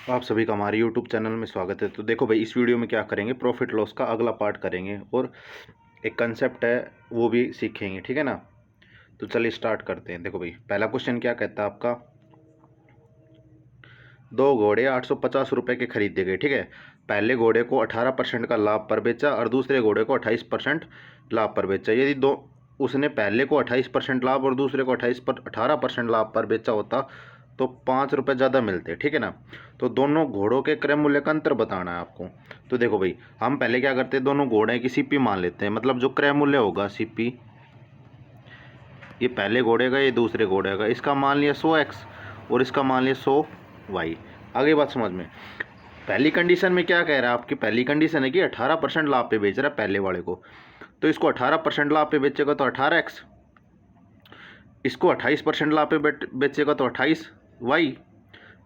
आप सभी का हमारे YouTube चैनल में स्वागत है। तो देखो भाई, इस वीडियो में क्या करेंगे, प्रॉफिट लॉस का अगला पार्ट करेंगे और एक कंसेप्ट है वो भी सीखेंगे, ठीक है ना। तो चलिए स्टार्ट करते हैं। देखो भाई, पहला क्वेश्चन क्या कहता है आपका, दो घोड़े 850 रुपये के खरीदे गए, ठीक है। पहले घोड़े को 18% का लाभ पर बेचा और दूसरे घोड़े को 28% लाभ पर बेचा। यदि दो उसने पहले को 28% लाभ और दूसरे को 18% लाभ पर बेचा होता तो 5 रुपये ज़्यादा मिलते, ठीक है ना। तो दोनों घोड़ों के क्रय मूल्य का अंतर बताना है आपको। तो देखो भाई, हम पहले क्या करते हैं, दोनों घोड़े की सीपी मान लेते हैं, मतलब जो क्रय मूल्य होगा सीपी, ये पहले घोड़े का, ये दूसरे घोड़े का, इसका मान लिया 100x और इसका मान लिया 100y। आगे बात समझ में। पहली कंडीशन में क्या कह रहा है, आपकी पहली कंडीशन है कि 18% लाभ पे बेच रहा है पहले वाले को, तो इसको 18% लाभ पे बेचेगा तो 18x, इसको 28% लाभ पे बेचेगा तो 28y,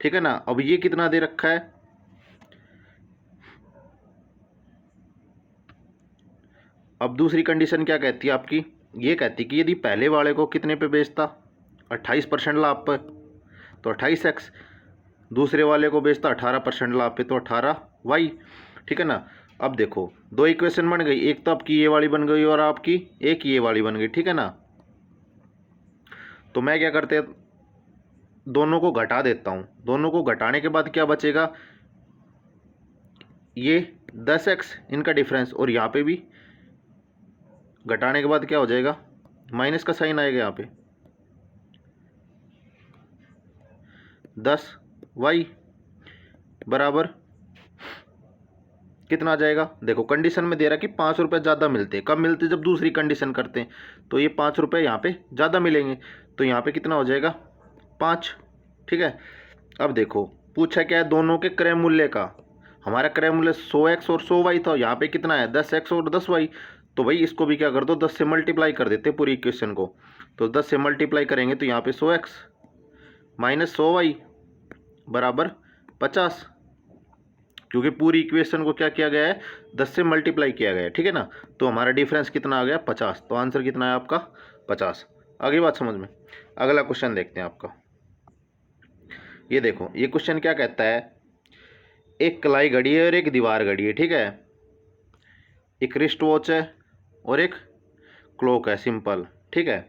ठीक है ना। अब ये कितना दे रखा है, अब दूसरी कंडीशन क्या कहती है आपकी, ये कहती है कि यदि पहले वाले को कितने पे बेचता, 28% लाभ पर, तो 28x, दूसरे वाले को बेचता 18% लाभ पे, तो 18y, ठीक है ना। अब देखो, दो इक्वेशन बन गई, एक तो आपकी ये वाली बन गई और आपकी एक ये वाली बन गई, ठीक है ना। तो मैं क्या करते, दोनों को घटा देता हूँ, दोनों को घटाने के बाद क्या बचेगा, ये 10x इनका डिफरेंस, और यहाँ पे भी घटाने के बाद क्या हो जाएगा, माइनस का साइन आएगा यहाँ पे, 10y बराबर कितना आ जाएगा। देखो कंडीशन में दे रहा कि 5 रुपये ज़्यादा मिलते हैं, कब मिलते, जब दूसरी कंडीशन करते हैं, तो ये 5 रुपये यहाँ पे ज़्यादा मिलेंगे, तो यहाँ पे कितना हो जाएगा, 5, ठीक है। अब देखो पूछा क्या है, दोनों के क्रय मूल्य का, हमारा क्रय मूल्य 100x और 100y था, यहाँ पे कितना है 10x और 10y, तो भाई इसको भी क्या कर दो, 10 से मल्टीप्लाई कर देते पूरी इक्वेशन को। तो 10 से मल्टीप्लाई करेंगे तो यहाँ पे 100x माइनस 100y बराबर 50, क्योंकि पूरी इक्वेशन को क्या किया गया है, 10 से मल्टीप्लाई किया गया है, ठीक है ना। तो हमारा डिफरेंस कितना आ गया, 50, तो आंसर कितना है आपका 50। आगे बात समझ में। अगला क्वेश्चन देखते हैं आपका, ये देखो, ये क्वेश्चन क्या कहता है, एक कलाई घड़ी है और एक दीवार घड़ी है, ठीक है। एक रिस्ट वॉच है और एक क्लॉक है सिंपल, ठीक है।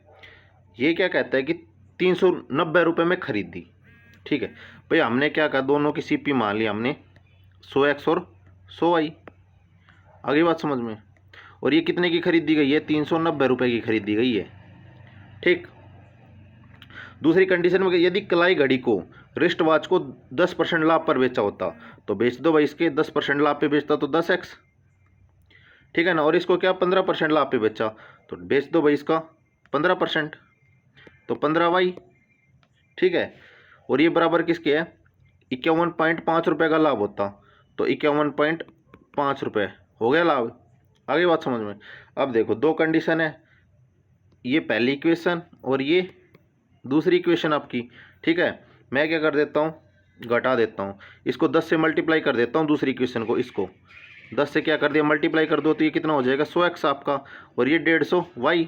ये क्या कहता है कि 390 रुपये में खरीदी, ठीक है। भाई हमने क्या कहा, दोनों की सीपी मान ली हमने 100x और 100y। आगे बात समझ में। और ये कितने की खरीदी गई है, 390 रुपये की खरीदी गई है, ठीक। दूसरी कंडीशन में यदि कलाई घड़ी को रिस्ट वॉच को 10% लाभ पर बेचा होता तो बेच दो भाई, इसके 10% लाभ पे बेचता तो 10x, ठीक है ना। और इसको क्या 15% लाभ पे बेचा तो बेच दो भाई इसका 15%, तो 15y, ठीक है। और ये बराबर किसके है, 51.5 रुपये का लाभ होता तो 51.5 रुपये हो गया लाभ। आगे बात समझ में। अब देखो दो कंडीशन है, ये पहली इक्वेशन और ये दूसरी इक्वेशन आपकी, ठीक है। मैं क्या कर देता हूँ, घटा देता हूँ, इसको 10 से मल्टीप्लाई कर देता हूँ दूसरी इक्वेशन को, इसको 10 से क्या कर दिया, मल्टीप्लाई कर दो, तो ये कितना हो जाएगा 100x आपका, और ये 150y,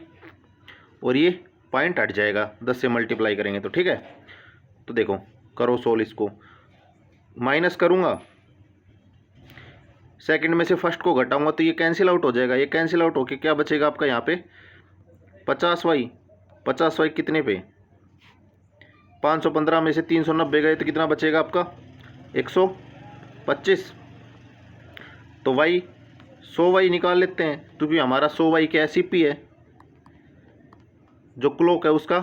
और ये पॉइंट हट जाएगा 10 से मल्टीप्लाई करेंगे तो, ठीक है। तो देखो करो सोल्व, इसको माइनस करूँगा, सेकंड में से फर्स्ट को घटाऊंगा तो ये कैंसिल आउट हो जाएगा, ये कैंसिल आउट होके क्या बचेगा आपका यहाँ पे 50y, 50y कितने पे, 515 में से 390 गए तो कितना बचेगा आपका 125, तो वाई 100y निकाल लेते हैं, क्योंकि हमारा 100y क्या है, सीपी है, जो क्लॉक है उसका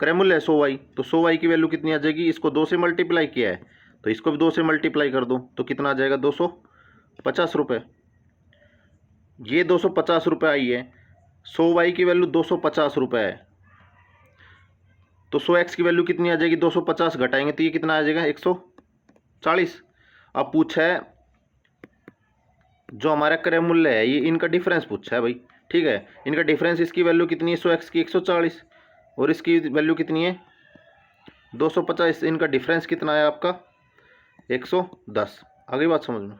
क्रय मूल्य है 100y, तो 100y की वैल्यू कितनी आ जाएगी, इसको 2 से मल्टीप्लाई किया है तो इसको भी 2 से मल्टीप्लाई कर दो, तो कितना आ जाएगा 250 रुपये। ये 250 रुपये आई है, 100y की वैल्यू 250 रुपये है, तो 100x की वैल्यू कितनी आ जाएगी, 250 घटाएंगे तो ये कितना आ जाएगा 140। अब पूछा है जो हमारा क्रय मूल्य है, ये इनका डिफरेंस पूछा है भाई, ठीक है। इनका डिफरेंस, इसकी वैल्यू कितनी है 100x की 140, और इसकी वैल्यू कितनी है 250, इनका डिफरेंस कितना है आपका 110। आगे बात समझ में।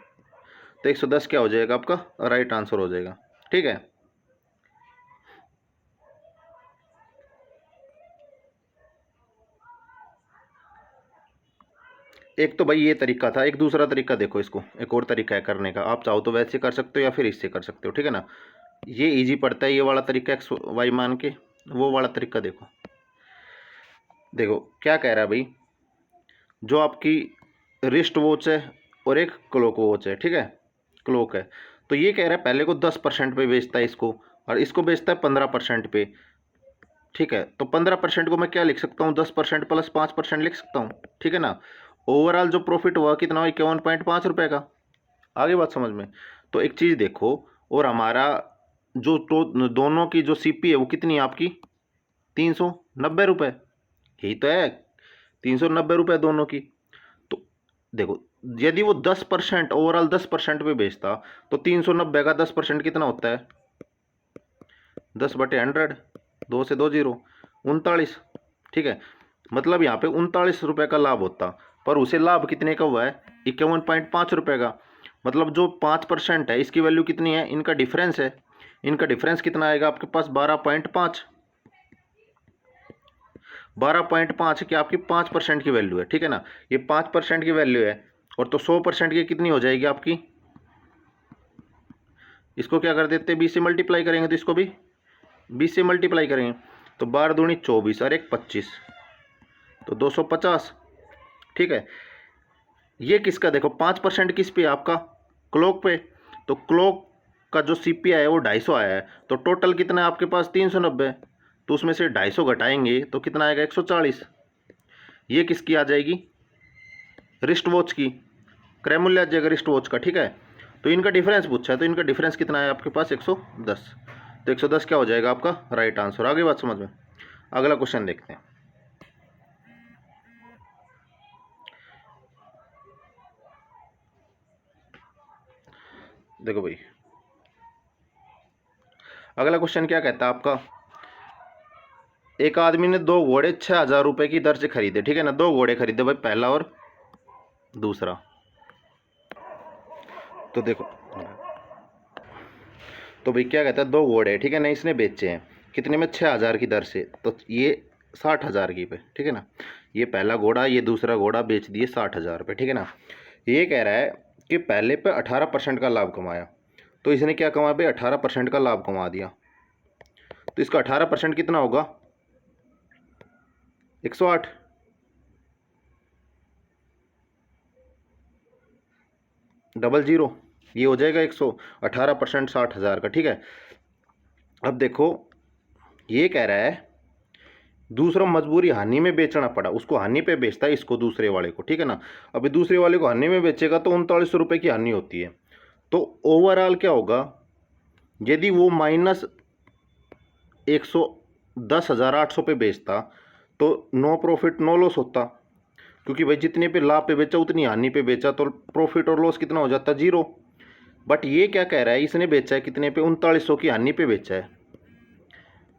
तो 110 क्या हो जाएगा आपका राइट आंसर हो जाएगा, ठीक है। एक तो भाई ये तरीका था, एक दूसरा तरीका देखो, इसको एक और तरीका है करने का। आप चाहो तो वैसे कर सकते हो या फिर इससे कर सकते हो, ठीक है ना। ये इजी पड़ता है ये वाला तरीका, एक्स वाई मान के। वो वाला तरीका देखो, देखो क्या कह रहा है भाई। जो आपकी रिस्ट वॉच है और एक क्लॉक वॉच है, ठीक है, क्लॉक है। तो ये कह रहा है पहले को 10% पे बेचता है इसको, और इसको बेचता है 15% पे, ठीक है। तो 15% को मैं क्या लिख सकता हूँ, 10% प्लस 5% लिख सकता हूँ, ठीक है ना। ओवरऑल जो प्रॉफिट हुआ कितना हुआ, 51.5 रुपये का। आगे बात समझ में। तो एक चीज़ देखो, और हमारा जो तो दोनों की जो सीपी है वो कितनी है आपकी, 390 रुपये। यही तो है, 390 रुपये दोनों की। तो देखो, यदि वो 10% ओवरऑल 10% पे बेचता, तो 390 का 10% कितना होता है, 10/100, 2 से 2 जीरो, 39, ठीक है। मतलब यहाँ पे 39 रुपये का लाभ होता, पर उसे लाभ कितने का हुआ है, 51.5 रुपये का। मतलब जो 5% है इसकी वैल्यू कितनी है, इनका डिफरेंस है। इनका डिफरेंस कितना आएगा आपके पास, 12.5। 12.5 की आपकी 5% की वैल्यू है, ठीक है ना। ये 5% की वैल्यू है, और तो 100% की कितनी हो जाएगी आपकी, इसको क्या कर देते हैं, 20 से मल्टीप्लाई करेंगे, तो इसको भी 20 से मल्टीप्लाई करेंगे, तो 12 दूनी 24 और 1 25, तो 250, ठीक है। ये किसका देखो, 5% किस पे, आपका क्लॉक पे। तो क्लॉक का जो सीपीआई है वो 250 आया है, तो टोटल कितना है आपके पास, 390। तो उसमें से 250 घटाएंगे तो कितना आएगा, 140। ये किसकी आ जाएगी, रिस्ट वॉच की, क्रय मूल्य आ जाएगा रिस्ट वॉच का, ठीक है। तो इनका डिफरेंस पूछा है, तो इनका डिफरेंस कितना है आपके पास, 110। तो 110 क्या हो जाएगा आपका राइट आंसर। आगे बात समझ में। अगला क्वेश्चन देखते हैं। देखो भाई, अगला क्वेश्चन क्या कहता है आपका, एक आदमी ने 2 घोड़े 6,000 रुपये की दर से खरीदे, ठीक है ना। 2 घोड़े खरीदे भाई, पहला और दूसरा। तो देखो, तो भाई क्या कहता है, 2 घोड़े, ठीक है ना, इसने बेचे हैं कितने में, 6,000 की दर से। तो ये 60,000 की पे, ठीक है ना। ये पहला घोड़ा, ये दूसरा घोड़ा बेच दिए 60,000 रुपये, ठीक है ना। ये कह रहा है कि पहले पे 18% का लाभ कमाया, तो इसने क्या कमाया भाई, 18% का लाभ कमा दिया। तो इसका 18% कितना होगा, 108। डबल जीरो, ये हो जाएगा 118%, 60,000 का, ठीक है। अब देखो, ये कह रहा है दूसरा मजबूरी हानि में बेचना पड़ा, उसको हानि पे बेचता है इसको, दूसरे वाले को, ठीक है ना। अभी दूसरे वाले को हानि में बेचेगा तो 39 रुपये की हानि होती है। तो ओवरऑल क्या होगा, यदि वो माइनस 110,800 पे बेचता, तो नो प्रॉफिट नो लॉस होता, क्योंकि भाई जितने पे लाभ पे बेचा उतनी हानि पे बेचा, तो प्रॉफिट और लॉस कितना हो जाता, जीरो। बट ये क्या कह रहा है, इसने बेचा है कितने पे, 3900 की हानि पे बेचा है,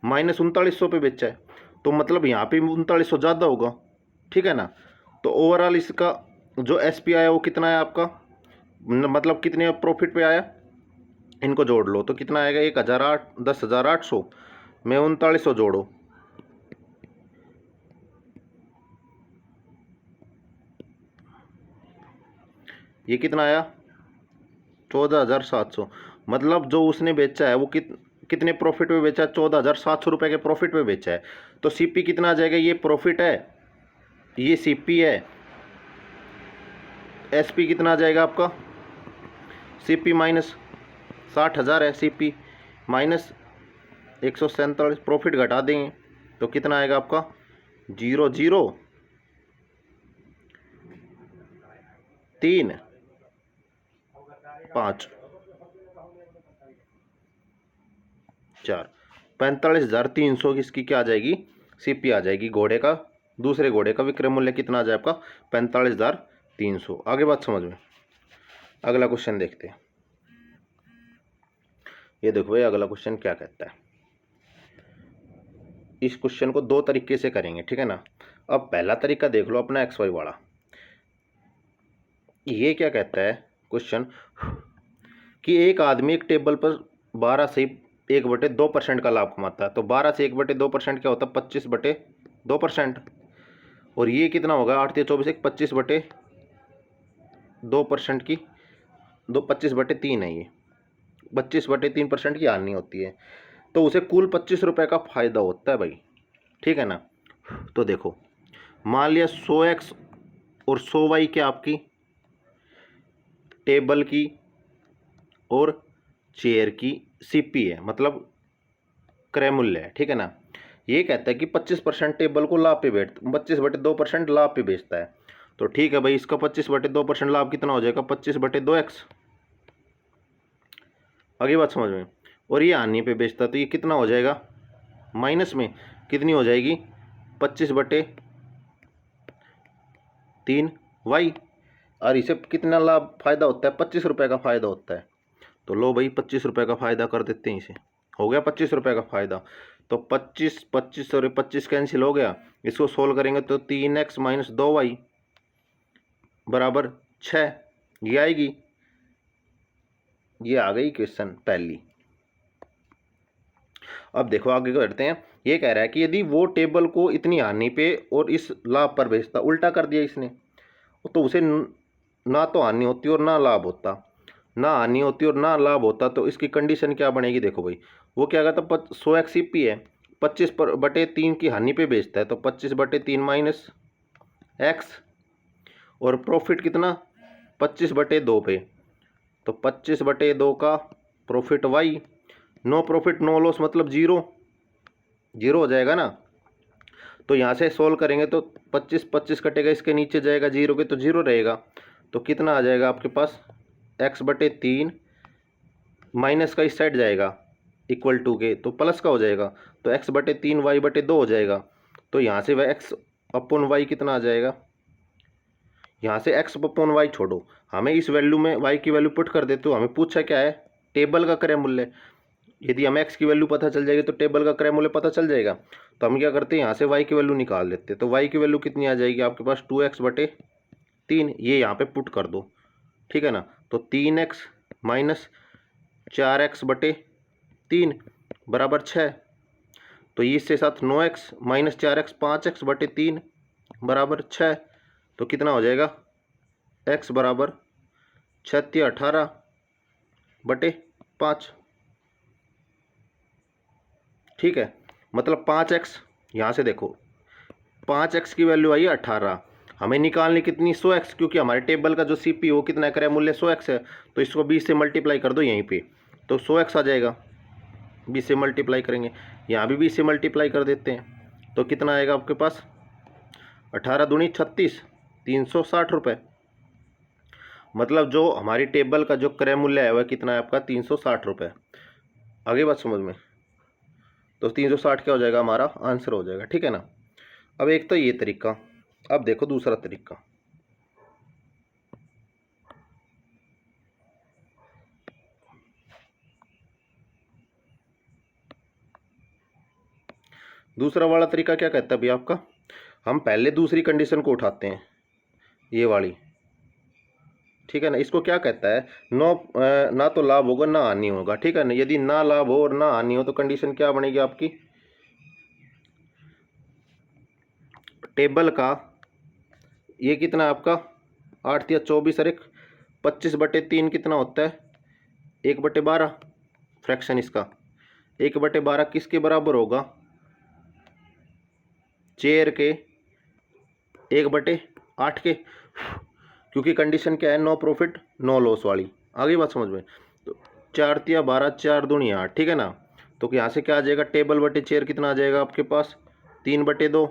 माइनस 3900 पे बेचा है। तो मतलब यहाँ पे 3900 ज़्यादा होगा, ठीक है ना। तो ओवरऑल इसका जो एस पी आया वो कितना है आपका, मतलब कितने प्रॉफिट पे आया, इनको जोड़ लो तो कितना आएगा, 10,800 में 3900 जोड़ो, ये कितना आया, 14,700। मतलब जो उसने बेचा है वो कितने प्रॉफिट पे बेचा है, 14,700 रुपये के प्रॉफिट पे बेचा है। तो सीपी कितना आ जाएगा, ये प्रॉफिट है, ये सीपी है, एसपी कितना आ जाएगा आपका, सीपी माइनस 60,000 है, सीपी माइनस 147, प्रॉफिट घटा देंगे तो कितना आएगा आपका, 0,0,3,5 4 45,300 की इसकी क्या आ जाएगी, सीपी आ जाएगी घोड़े का। दूसरे घोड़े का विक्रय मूल्य कितना आ जाए आपका, 45,300। आगे बात समझ में। अगला क्वेश्चन देखते हैं। ये देखो भाई, अगला क्वेश्चन क्या कहता है। इस क्वेश्चन को 2 तरीके से करेंगे, ठीक है ना। अब पहला तरीका देख लो अपना एक्स वाई वाला। ये क्या कहता है क्वेश्चन, कि एक आदमी एक टेबल पर 12 से 1/2% का लाभ कमाता है। तो 12 से 1/2% क्या होता है, 25/2%। और ये कितना होगा, 8 से 24, 1 25/2। 2% की 25/3 है ये, 25/3% की हानि होती है, तो उसे कुल 25 रुपये का फ़ायदा होता है भाई, ठीक है ना। तो देखो मान लिया 100x और 100y क्या आपकी टेबल की और चेयर की सीपी है, मतलब क्रय मूल्य है, ठीक है ना। ये कहता है कि 25% टेबल को लाभ पे बेच 25/2% लाभ पे बेचता है। तो ठीक है भाई, इसका 25/2% लाभ कितना हो जाएगा, 25/2x। आगे बात समझ में। और ये हानि पे बेचता है तो ये कितना हो जाएगा, माइनस में कितनी हो जाएगी, 25/3y। और इसे कितना लाभ फायदा होता है, 25 रुपये का फायदा होता है। तो लो भाई 25 रुपये का फायदा कर देते हैं इसे, हो गया 25 रुपये का फायदा। तो 25 और 25 कैंसिल हो गया, इसको सोल्व करेंगे तो 3x - 2y बराबर 6, ये आएगी। ये आ गई क्वेश्चन पहली। अब देखो आगे करते हैं। ये कह रहा है कि यदि वो टेबल को इतनी हानि पे और इस लाभ पर बेचता, उल्टा कर दिया इसने, तो उसे ना तो हानि होती और ना लाभ होता, ना हानि होती और ना लाभ होता। तो इसकी कंडीशन क्या बनेगी, देखो भाई वो क्या कहता, 100x सीपी है, 25/3 की हानि पे बेचता है, तो 25/3 - x, और प्रॉफिट कितना 25/2 पे, तो 25/2 का profit y। No profit no loss मतलब जीरो, जीरो हो जाएगा ना। तो यहाँ से सोल्व करेंगे तो 25 कटेगा, इसके नीचे जाएगा जीरो के, तो जीरो रहेगा। तो कितना आ जाएगा आपके पास, x/3 माइनस का इस साइड जाएगा इक्वल टू के, तो प्लस का हो जाएगा, तो x/3 y/2 हो जाएगा। तो यहाँ से वह x/y कितना आ जाएगा, यहाँ से x/y छोड़ो, हमें इस वैल्यू में y की वैल्यू पुट कर देते हो। हमें पूछा क्या है, टेबल का क्रय मूल्य। यदि हमें x की वैल्यू पता चल जाएगी तो टेबल का क्रय मूल्य पता चल जाएगा। तो हम क्या करते हैं, यहाँ से y की वैल्यू निकाल लेते हैं। तो y की वैल्यू कितनी आ जाएगी आपके पास, 2x/3, ये यहाँ पे पुट कर दो, ठीक है ना। तो 3x - 4x/3 बराबर 6। तो इससे साथ 9x - 4x 5x/3 बराबर 6। तो कितना हो जाएगा, x बराबर 18/5, ठीक है। मतलब 5x, यहाँ से देखो 5x की वैल्यू आई 18, हमें निकालनी कितनी 100x, क्योंकि हमारे टेबल का जो सीपी वो कितना क्रय मूल्य 100x है। तो इसको 20 से मल्टीप्लाई कर दो यहीं पे, तो 100x आ जाएगा। 20 से मल्टीप्लाई करेंगे, यहाँ भी 20 से मल्टीप्लाई कर देते हैं, तो कितना आएगा आपके पास, 18 दूनी 36, 360 रुपये। मतलब जो हमारी टेबल का जो क्रय मूल्य है वह कितना है आपका, 360 रुपये। आगे बात समझ में। तो 360 क्या हो जाएगा, हमारा आंसर हो जाएगा, ठीक है ना। अब एक तो ये तरीका, अब देखो दूसरा तरीका। दूसरा वाला तरीका क्या कहता है भैया आपका, हम पहले दूसरी कंडीशन को उठाते हैं, ये वाली, ठीक है ना। इसको क्या कहता है, ना तो लाभ होगा ना हानि होगा, ठीक है ना। यदि ना लाभ हो और ना हानि हो तो कंडीशन क्या बनेगी आपकी, टेबल का ये कितना है आपका 8 या 24 अरे 25/3 कितना होता है, 1/12 फ्रैक्शन इसका 1/12 किसके बराबर होगा, चेयर के 1/8 के, क्योंकि कंडीशन क्या है, नो प्रॉफिट नो लॉस वाली। आगे बात समझ में। तो 4 या 12 4 दूनी 8, ठीक है ना। तो यहाँ से क्या आ जाएगा, टेबल बटे चेयर कितना आ जाएगा आपके पास 3/2।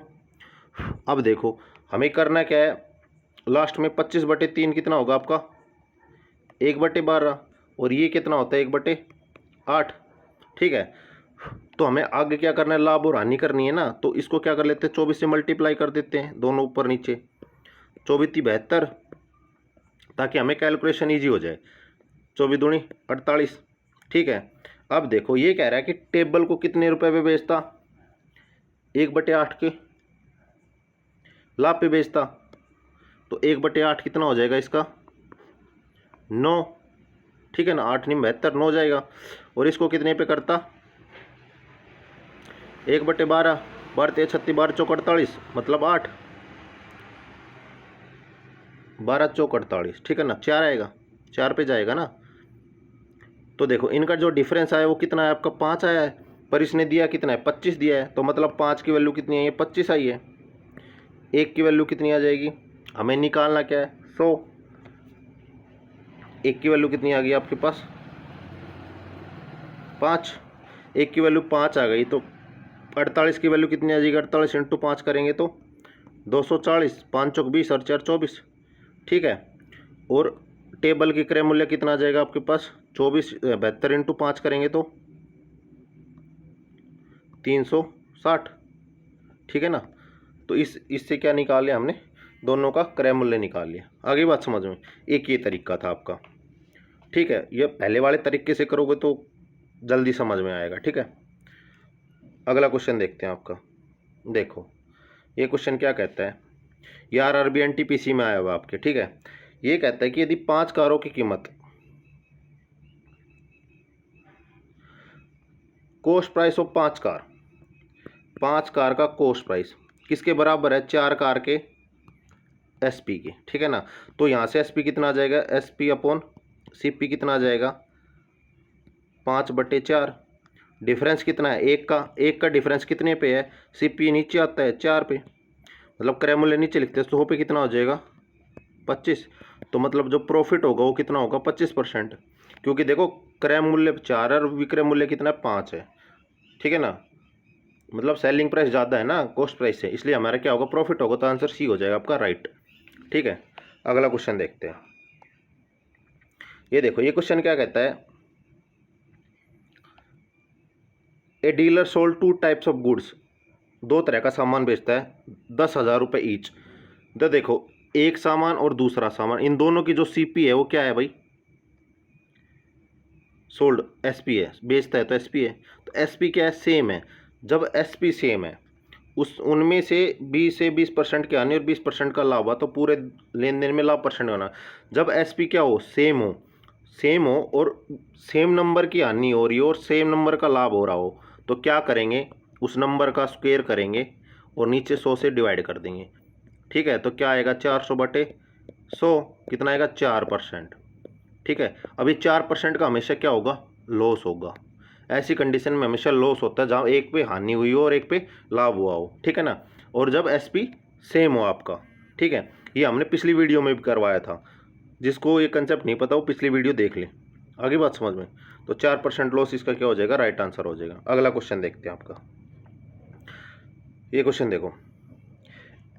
अब देखो हमें करना क्या है, लास्ट में 25/3 कितना होगा आपका 1/12, और ये कितना होता है 1/8, ठीक है। तो हमें आगे क्या करना है, लाभ और हानि करनी है ना। तो इसको क्या कर लेते हैं, 24 से मल्टीप्लाई कर देते हैं, दोनों ऊपर नीचे, 24 × 72, ताकि हमें कैलकुलेशन ईजी हो जाए। 24 दूनी 48, ठीक है। अब देखो ये कह रहा है कि टेबल को कितने रुपए पे बेचता, 1/8 के लाभ पे बेचता। तो 1/8 कितना हो जाएगा इसका 9, ठीक है ना। 8 × 9 = 72, 9 जाएगा। और इसको कितने पे करता, 1/12, 12 × 3 = 36, 12 × 4 = 48, मतलब 8। 12 चौक 48, ठीक है ना, 4 आएगा, 4 पे जाएगा ना। तो देखो इनका जो डिफरेंस आया वो कितना है आपका, 5 आया है, पर इसने दिया कितना है, 25 दिया है, तो मतलब 5 की वैल्यू कितनी है, ये 25 आई है। 1 की वैल्यू कितनी आ जाएगी, हमें निकालना क्या है, 100। 1 की वैल्यू कितनी आ गई आपके पास, 5। 1 की वैल्यू 5 आ गई, तो 48 की वैल्यू कितनी आ जाएगी, 48 इंटू 5 करेंगे तो 240, 5 चौक 20 और 4 24, ठीक है। और टेबल की क्रय मूल्य कितना आ जाएगा आपके पास, 72 इंटू 5 करेंगे तो 360, ठीक है ना। तो इससे क्या निकाल लिया हमने, दोनों का क्रय मूल्य निकाल लिया। आगे बात समझ में, एक ये तरीका था आपका, ठीक है। ये पहले वाले तरीके से करोगे तो जल्दी समझ में आएगा, ठीक है। अगला क्वेश्चन देखते हैं आपका। देखो ये क्वेश्चन क्या कहता है, ये आरआरबी एनटीपीसी में आया हुआ आपके, ठीक है। ये कहता है कि यदि 5 कारों की कीमत, cost price of 5 car, 5 car का कॉस्ट प्राइस किसके बराबर है, 4 कार के एसपी के, ठीक है ना। तो यहाँ से एसपी कितना आ जाएगा, एसपी अपॉन सीपी कितना आ जाएगा, 5/4। डिफरेंस कितना है, एक का डिफरेंस कितने पे है, सीपी नीचे आता है 4 पे, मतलब क्रय मूल्य नीचे लिखते हैं, 100 पे कितना हो जाएगा, 25। तो मतलब जो प्रॉफिट होगा वो कितना होगा, 25%, क्योंकि देखो क्रय मूल्य 4 है और विक्रय मूल्य कितना है, 5 है, ठीक है ना। मतलब सेलिंग प्राइस ज़्यादा है ना कॉस्ट प्राइस से, इसलिए हमारा क्या होगा, प्रॉफिट होगा। तो आंसर सी हो जाएगा आपका राइट, ठीक है। अगला क्वेश्चन देखते हैं। ये देखो ये क्वेश्चन क्या कहता है, a dealer sold 2 types of goods, 2 तरह का सामान बेचता है, 10,000 रुपये ईच। तो देखो एक सामान और दूसरा सामान, इन दोनों की जो सीपी है वो क्या है भाई, सोल्ड एसपी है, बेचता है तो एसपी है। तो एसपी क्या है, सेम है। जब एसपी सेम है, उस उनमें से 20% की हानि और 20% का लाभ हुआ, तो पूरे लेन देन में लाभ परसेंट होना। जब एसपी क्या हो, सेम हो और सेम नंबर की हानि हो रही हो और सेम नंबर का लाभ हो रहा हो, तो क्या करेंगे, उस नंबर का स्क्वायर करेंगे और नीचे 100 से डिवाइड कर देंगे, ठीक है। तो क्या आएगा, 400/100 कितना आएगा, 4%, ठीक है। अभी 4% का हमेशा क्या होगा, लॉस होगा। ऐसी कंडीशन में हमेशा लॉस होता है जहाँ एक पे हानि हुई हो और एक पे लाभ हुआ हो, ठीक है ना। और जब एसपी सेम हो आपका, ठीक है। ये हमने पिछली वीडियो में भी करवाया था, जिसको ये कंसेप्ट नहीं पता वो पिछली वीडियो देख ले। आगे बात समझ में। तो 4% लॉस इसका क्या हो जाएगा, राइट आंसर हो जाएगा। अगला क्वेश्चन देखते हैं आपका। ये क्वेश्चन देखो,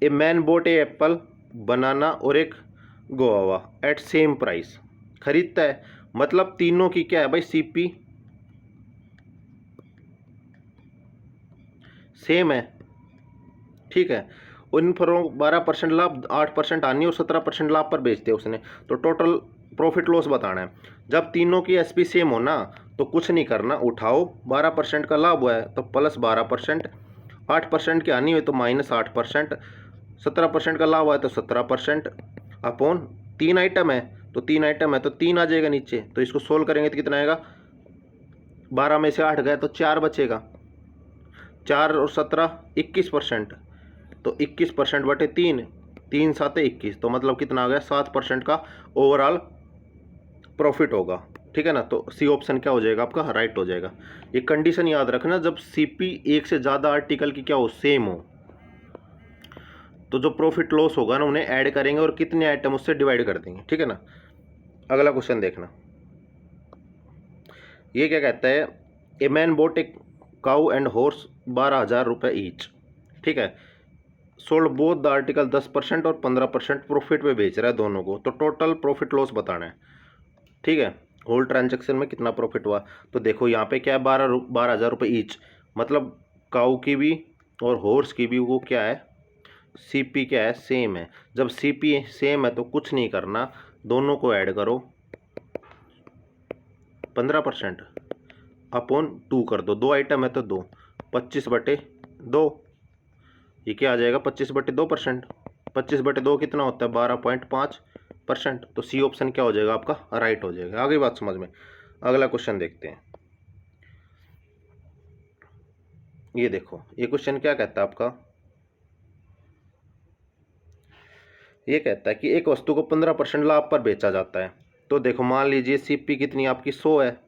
a man bought a apple, banana और एक गोवा एट सेम प्राइस, खरीदता है, मतलब तीनों की क्या है भाई, सीपी सेम है, ठीक है। उन फलों 12% लाभ, 8% हानि और 17% लाभ पर बेचते हैं उसने। तो टोटल प्रॉफिट लॉस बताना है। जब तीनों की एसपी सेम हो ना, तो कुछ नहीं करना, उठाओ, 12% का लाभ हुआ है तो प्लस 12%, 8% की हानि हुई तो -8%, 17% का लाभ हुआ है तो 17%, अपॉन 3 आइटम है, तो 3 आइटम है तो 3 आ जाएगा नीचे। तो इसको सोल्व करेंगे तो कितना आएगा, 12 में से 8 गए तो 4 बचेगा, 4 और 17 21%, तो 21%/3, 3 7 21, तो मतलब कितना आ गया, 7% का ओवरऑल प्रॉफिट होगा, ठीक है ना। तो सी ऑप्शन क्या हो जाएगा आपका, राइट हो जाएगा। ये कंडीशन याद रखना, जब सीपी एक से ज़्यादा आर्टिकल की क्या हो, सेम हो, तो जो प्रॉफिट लॉस होगा ना उन्हें ऐड करेंगे और कितने आइटम उससे डिवाइड कर देंगे, ठीक है ना। अगला क्वेश्चन देखना, ये क्या कहता है, ए man bought A cow and horse 12,000 रुपये ईच, ठीक है। सोल्ड बोथ द आर्टिकल 10% और 15% प्रॉफिट पे बेच रहा है दोनों को। तो टोटल प्रॉफिट लॉस बताना है, ठीक है। होल ट्रांजैक्शन में कितना प्रॉफिट हुआ, तो देखो यहाँ पे क्या है, 12,000 रुपये ईच, मतलब काऊ की भी और हॉर्स की भी वो क्या है, सीपी क्या है, सेम है। जब सीपी सेम है तो कुछ नहीं करना, दोनों को ऐड करो, 15% अपॉन 2 कर दो, 2 आइटम है तो 2, 25/2, ये क्या आ जाएगा, 25/2%, 25/2 कितना होता है, 12.5%। तो सी ऑप्शन क्या हो जाएगा आपका, राइट हो जाएगा। आगे बात समझ में। अगला क्वेश्चन देखते हैं। ये देखो ये क्वेश्चन क्या कहता है आपका, ये कहता है कि एक वस्तु को 15% लाभ पर बेचा जाता है। तो देखो मान लीजिए सीपी कितनी आपकी 100 है,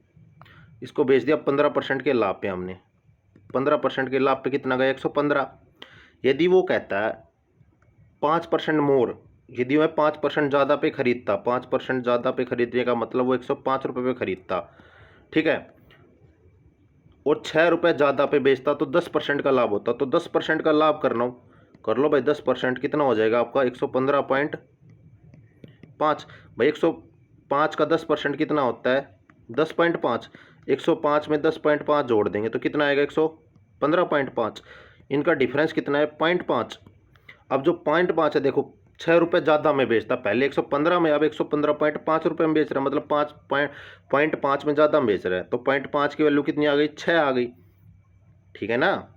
इसको बेच दिया 15% के लाभ पे हमने, 15% के लाभ पे कितना गया 115। यदि वो कहता है 5% मोर, यदि मैं 5% ज़्यादा पे खरीदता, 5% ज़्यादा पे खरीदने का मतलब वो 105 रुपये पे खरीदता, ठीक है, और 6 रुपये ज़्यादा पे बेचता तो 10% का लाभ होता। तो 10% का लाभ करना हो, कर लो भाई, 10% कितना हो जाएगा आपका 115.5। भाई 105 का 10% कितना होता है 10.5, 105 में 10.5 जोड़ देंगे तो कितना आएगा 115.5। इनका डिफरेंस कितना है 0.5। अब जो 0.5 है देखो 6 रुपये ज़्यादा में बेचता, पहले 115 में, अब 115.5 रुपये में बेच रहा है, मतलब 5.5 में ज़्यादा में बेच रहा है। तो 0.5 की वैल्यू कितनी आ गई 6 आ गई, ठीक है ना।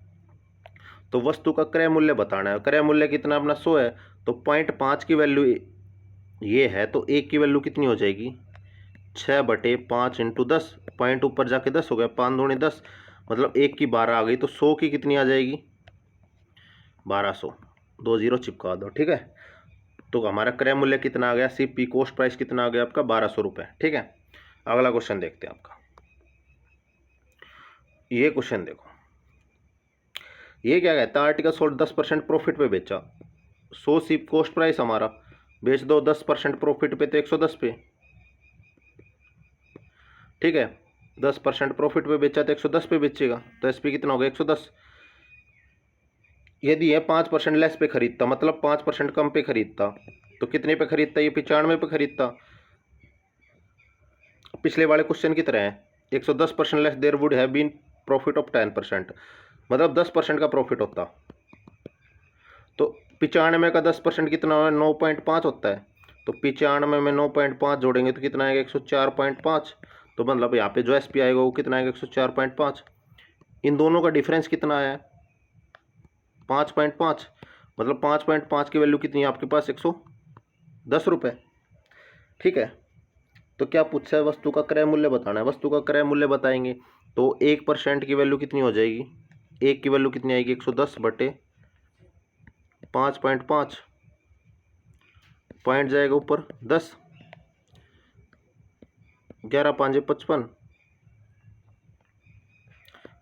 तो वस्तु का क्रय मूल्य बताना है, क्रय मूल्य कितना अपना 100 है, तो 0.5 की वैल्यू ये है, तो एक की वैल्यू कितनी हो जाएगी 6/5 × 10, पॉइंट ऊपर जाके 10 हो गया, 5 दूनी 10, मतलब एक की 12 आ गई। तो 100 की कितनी आ जाएगी 1200, 2 0 चिपका दो, ठीक है। तो हमारा क्रय मूल्य कितना आ गया, सीपी कॉस्ट प्राइस कितना आ गया आपका 1200 रुपये, ठीक है। अगला क्वेश्चन देखते हैं आपका, ये क्वेश्चन देखो, ये क्या कहता है, आर्टिकल सोल्ड 10% प्रॉफिट पे बेचा, 100 सीप कॉस्ट प्राइस हमारा, बेच दो 10% प्रॉफिट पे तो 110 पे, ठीक है, 10% प्रॉफिट पे बेचा तो 110 पे बेचेगा, तो एसपी कितना होगा 110। यदि ये 5% लेस पे खरीदता, मतलब 5% कम पे खरीदता, तो कितने पे खरीदता, ये 95 पे खरीदता। पिछले वाले क्वेश्चन की तरह है, 110% less there would have been profit of 10%, मतलब 10% का प्रॉफिट होता। तो 95 का 10% कितना है 9.5 होता है, तो 95 में 9.5 जोड़ेंगे तो कितना आएगा 104.5। तो मतलब यहाँ पे जो एस पी आएगा वो कितना आएगा 104.5। इन दोनों का डिफरेंस कितना आया 5.5, मतलब 5.5 की वैल्यू कितनी है आपके पास 110 रुपये, ठीक है। तो क्या पूछा है, वस्तु का क्रय मूल्य बताना है, वस्तु का क्रय मूल्य बताएंगे तो 1% की वैल्यू कितनी हो जाएगी, एक की वैल्यू कितनी आएगी 110/5.5, पॉइंट जाएगा ऊपर 10, 11 5 55,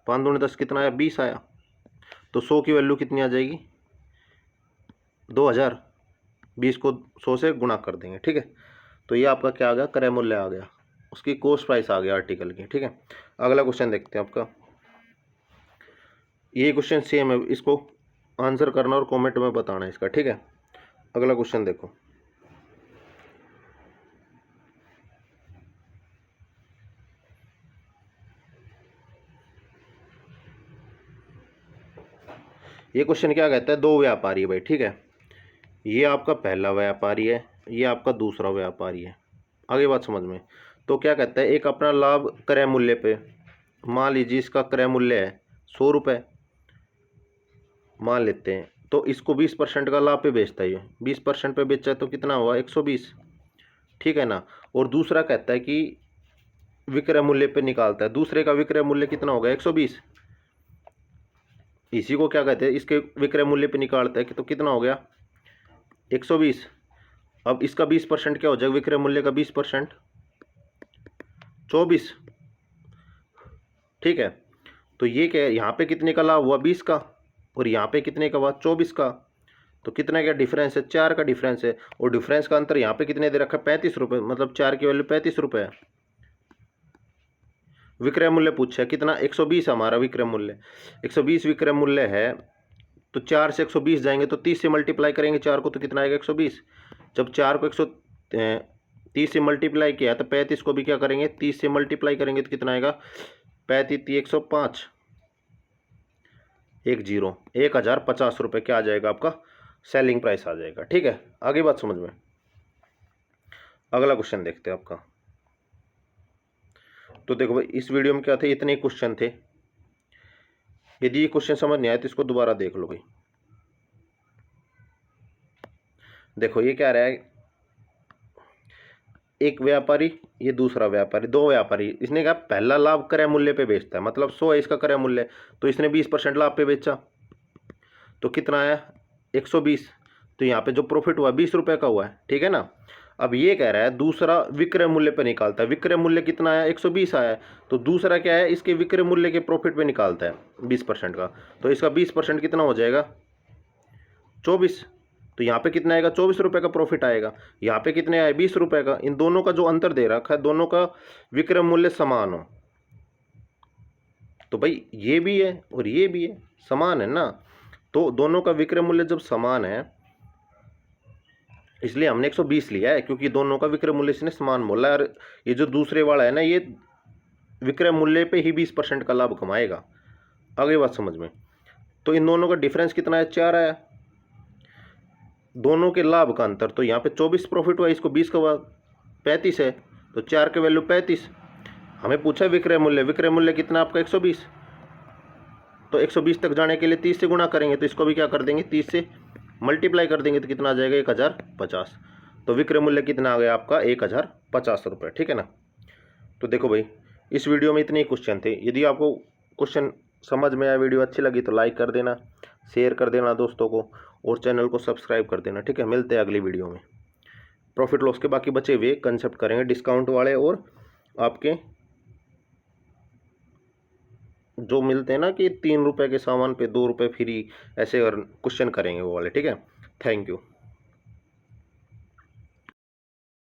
5 दूनी 10 कितना आया 20 आया। तो 100 की वैल्यू कितनी आ जाएगी 2000, 20 को 100 से गुणा कर देंगे, ठीक है। तो ये आपका क्या आ गया क्रय मूल्य आ गया, उसकी कॉस्ट प्राइस आ गया आर्टिकल की, ठीक है। अगला क्वेश्चन देखते हैं आपका, ये क्वेश्चन सेम है, इसको आंसर करना और कमेंट में बताना है इसका, ठीक है। अगला क्वेश्चन देखो, ये क्वेश्चन क्या कहता है, दो व्यापारी है भाई, ठीक है, ये आपका पहला व्यापारी है, ये आपका दूसरा व्यापारी है, आगे बात समझ में। तो क्या कहता है, एक अपना लाभ क्रय मूल्य पे, मान लीजिए इसका क्रय मूल्य है 100 रुपये मान लेते हैं, तो इसको 20% का लाभ पे बेचता है, ये 20% पे बेचा है तो कितना हुआ 120, ठीक है ना। और दूसरा कहता है कि विक्रय मूल्य पे निकालता है, दूसरे का विक्रय मूल्य कितना होगा 120, इसी को क्या कहते हैं इसके विक्रय मूल्य पे निकालता है कि तो कितना हो गया 120। अब इसका 20% क्या हो जाएगा, विक्रय मूल्य का 20% 24, ठीक है। तो ये क्या है, यहाँ पे कितने का लाभ हुआ 20 का, और यहाँ पे कितने का हुआ 24 का, तो कितना का डिफरेंस है 4 का डिफरेंस है, और डिफरेंस का अंतर यहाँ पे कितने दे रखा है 35 रुपये, मतलब 4 की वैल्यू 35 रुपये है। विक्रय मूल्य पूछा है कितना 120 हमारा विक्रय मूल्य, 120 विक्रय मूल्य है, तो 4 से 120 जाएंगे तो 30 से मल्टीप्लाई करेंगे 4 को तो कितना आएगा 120। जब 4 को 130 से मल्टीप्लाई किया तो 35 को भी क्या करेंगे 30 से मल्टीप्लाई करेंगे तो कितना आएगा 35 105, 1050 रुपये क्या आ जाएगा आपका सेलिंग प्राइस आ जाएगा, ठीक है। आगे बात समझ में। अगला क्वेश्चन देखते हैं आपका, तो देखो भाई इस वीडियो में क्या थे, इतने क्वेश्चन थे, यदि ये क्वेश्चन समझ नहीं आया तो इसको दोबारा देख लो भाई। देखो ये क्या रहा है, एक व्यापारी ये दूसरा व्यापारी, दो व्यापारी, इसने कहा पहला लाभ क्रय मूल्य पे बेचता है, मतलब 100 है इसका क्रय मूल्य, तो इसने 20% लाभ पे बेचा तो कितना आया 120। तो यहाँ पे जो प्रॉफिट हुआ 20 रुपये का हुआ है, ठीक है ना। अब ये कह रहा है दूसरा विक्रय मूल्य पे निकालता है, विक्रय मूल्य कितना आया 120 आया है, तो दूसरा क्या है इसके विक्रय मूल्य के प्रॉफिट पे निकालता है 20% का, तो इसका 20% कितना हो जाएगा 24। तो यहाँ पे कितना आएगा 24 रुपये का प्रॉफिट आएगा, यहाँ पे कितने आए 20 रुपये का। इन दोनों का जो अंतर दे रखा है, दोनों का विक्रय मूल्य समान हो, तो भाई ये भी है और ये भी है, समान है ना। तो दोनों का विक्रय मूल्य जब समान है इसलिए हमने 120 लिया है, क्योंकि दोनों का विक्रय मूल्य इसने समान बोला है। और ये जो दूसरे वाला है ना, ये विक्रय मूल्य पे ही 20% का लाभ कमाएगा। आगे बात समझ में। तो इन दोनों का डिफरेंस कितना है 4 आया, दोनों के लाभ का अंतर। तो यहाँ पे 24 प्रॉफिट हुआ, इसको 20 का हुआ 35 है, तो 4 के वैल्यू 35। हमें पूछा विक्रय मूल्य, विक्रय मूल्य कितना आपका 120, तो 120 तक जाने के लिए 30 से गुणा करेंगे, तो इसको भी क्या कर देंगे 30 से मल्टीप्लाई कर देंगे, तो कितना आ जाएगा 1050। तो विक्रय मूल्य कितना आ गया आपका 1050 रुपये, ठीक है ना। तो देखो भाई इस वीडियो में इतने ही क्वेश्चन थे। यदि आपको क्वेश्चन समझ में आया, वीडियो अच्छी लगी तो लाइक कर देना, शेयर कर देना दोस्तों को, और चैनल को सब्सक्राइब कर देना, ठीक है। मिलते हैं अगली वीडियो में। प्रॉफिट लॉस के बाकी बचे हुए कंसेप्ट करेंगे, डिस्काउंट वाले और आपके जो मिलते हैं ना कि 3 रुपये के सामान पे 2 रुपये फ्री, ऐसे और क्वेश्चन करेंगे वो वाले, ठीक है। Thank you.